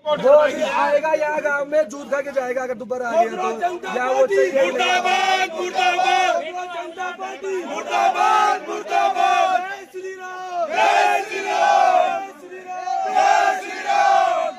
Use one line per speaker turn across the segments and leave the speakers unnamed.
वो आएगा यहाँ गांव में जूत खा के जाएगा अगर दोबारा आ गया तो या वो चाहिए।
मुर्दाबाद मुर्दाबाद
जनता पार्टी
मुर्दाबाद मुर्दाबाद
जय श्री राम
जय श्री राम जय श्री राम।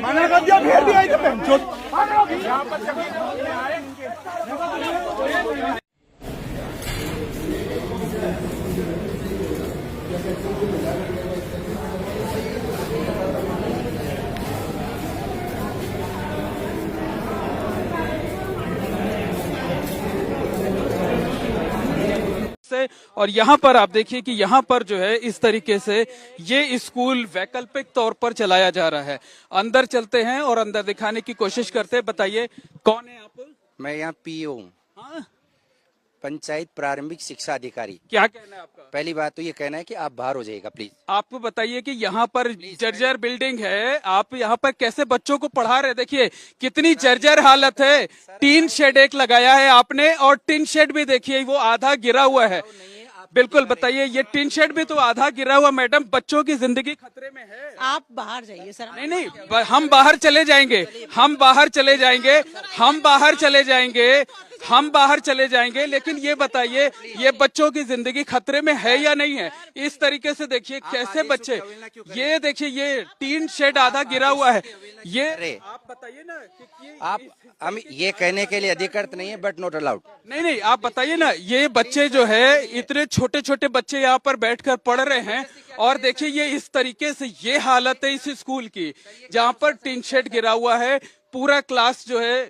मना कर दिया फिर भी आई तो
से। और यहाँ पर आप देखिए कि यहाँ पर जो है इस तरीके से ये स्कूल वैकल्पिक तौर पर चलाया जा रहा है। अंदर चलते हैं और अंदर दिखाने की कोशिश करते हैं। बताइए कौन है आप?
मैं यहाँ पीओ हूँ,
हाँ?
पंचायत प्रारंभिक शिक्षा अधिकारी।
क्या कहना है आपका?
पहली बात तो ये कहना है कि आप बाहर हो जाइएगा प्लीज।
आपको बताइए कि यहाँ पर जर्जर बिल्डिंग है, आप यहाँ पर कैसे बच्चों को पढ़ा रहे? देखिए कितनी जर्जर हालत है। टीन शेड एक लगाया है आपने और टीन शेड भी देखिए वो आधा गिरा हुआ है। बिल्कुल बताइए, ये टीन शेड भी तो आधा गिरा हुआ। मैडम बच्चों की जिंदगी खतरे में है।
आप बाहर जाइए सर।
नहीं नहीं, हम बाहर चले जाएंगे, हम बाहर चले जाएंगे, हम बाहर चले जाएंगे, हम बाहर चले जाएंगे। लेकिन ये बताइए ये बच्चों की जिंदगी खतरे में है या नहीं है? इस तरीके से देखिए कैसे बच्चे, ये देखिए ये टीन शेड आधा गिरा हुआ है। ये आप बताइए ना कि
आप हम ये कहने के लिए अधिकृत नहीं है, बट नॉट अलाउड।
नहीं नहीं, आप बताइए ना, ये बच्चे जो है इतने छोटे छोटे बच्चे यहाँ पर बैठकर पढ़ रहे हैं और देखिए ये इस तरीके से ये हालत है इस स्कूल की, जहाँ पर टीन शेड गिरा हुआ है। पूरा क्लास जो है,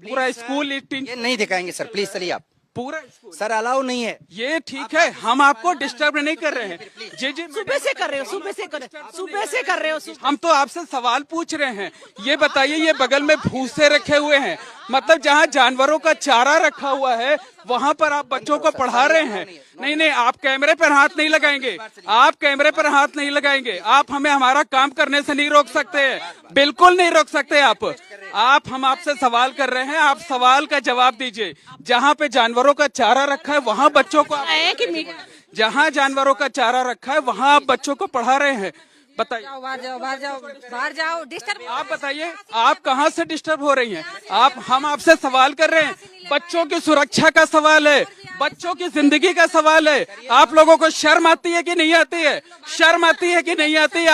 पूरा स्कूल
ये नहीं दिखाएंगे सर, प्लीज चलिए आप।
पूरा स्कूल
सर अलाउ नहीं है।
ये ठीक है, हम आपको डिस्टर्ब नहीं कर रहे हैं। जी जी,
सुबह से कर रहे हो, सुबह से कर रहे हो।
हम तो आपसे सवाल पूछ रहे हैं। ये बताइए ये बगल में भूसे रखे हुए हैं, मतलब जहाँ जानवरों का चारा रखा हुआ है वहाँ पर आप बच्चों को पढ़ा रहे हैं। नहीं नहीं, आप कैमरे पर हाथ नहीं लगाएंगे, आप कैमरे पर हाथ नहीं लगाएंगे। आप हमें हमारा काम करने से नहीं रोक सकते हैं, बिल्कुल नहीं रोक सकते आप हम आपसे सवाल कर रहे हैं, आप सवाल का जवाब दीजिए। जहाँ पे जानवरों का चारा रखा है वहाँ बच्चों को, जहाँ जानवरों का चारा रखा है वहाँ आप बच्चों को पढ़ा रहे हैं। बताइए,
बाहर जाओ डिस्टर्ब।
आप बताइए आप कहाँ से डिस्टर्ब हो रही हैं? हम आपसे सवाल कर रहे हैं, बच्चों की सुरक्षा का सवाल है, बच्चों की जिंदगी का सवाल है। आप लोगों को शर्म आती है कि नहीं आती है? शर्म आती है कि नहीं आती है?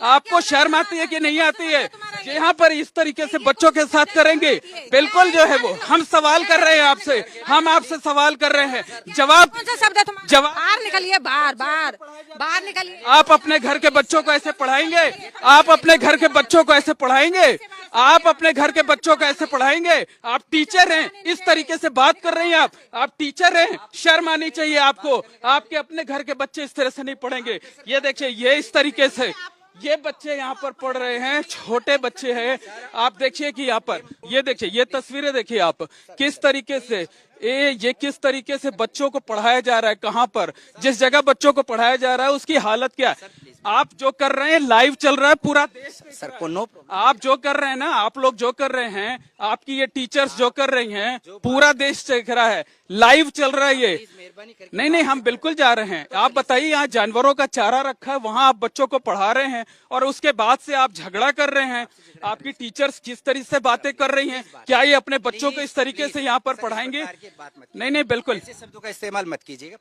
आपको शर्म आती है कि नहीं आती है? यहाँ पर इस तरीके से बच्चों के साथ करेंगे? बिल्कुल जो है वो, हम सवाल कर रहे हैं आपसे, हम आपसे सवाल कर रहे हैं, जवाब
बाहर निकलिए, बाहर निकलिए।
आप अपने घर के बच्चों को ऐसे पढ़ाएंगे? आप अपने घर के बच्चों को ऐसे पढ़ाएंगे? आप अपने घर के बच्चों को ऐसे पढ़ाएंगे? आप टीचर हैं, इस तरीके से बात कर रही हैं आप टीचर हैं, शर्म आनी चाहिए आपको। आपके अपने घर के बच्चे इस तरह से नहीं पढ़ेंगे। ये देखिए, ये इस तरीके से ये बच्चे यहाँ पर पढ़ रहे हैं, छोटे बच्चे हैं। आप देखिए कि यहाँ पर ये देखिए, ये तस्वीरें देखिए आप, किस तरीके से ये किस तरीके से बच्चों को पढ़ाया जा रहा है। कहाँ पर, जिस जगह बच्चों को पढ़ाया जा रहा है उसकी हालत क्या है। आप जो कर रहे हैं, लाइव चल रहा है पूरा देश।
सर को नो,
आप जो कर रहे हैं ना, आप लोग जो कर रहे हैं, आपकी ये टीचर्स जो कर रही हैं, पूरा देश देख रहा है, लाइव चल रहा है ये। नहीं, हम बिल्कुल जा रहे हैं। आप बताइए, यहाँ जानवरों का चारा रखा है, वहाँ आप बच्चों को पढ़ा रहे हैं और उसके बाद से आप झगड़ा कर रहे हैं। आपकी टीचर्स किस तरीके से बातें कर रही हैं, क्या ये अपने बच्चों को इस तरीके से यहाँ पर पढ़ाएंगे? नहीं, बिल्कुल
शब्दों का इस्तेमाल मत कीजिएगा।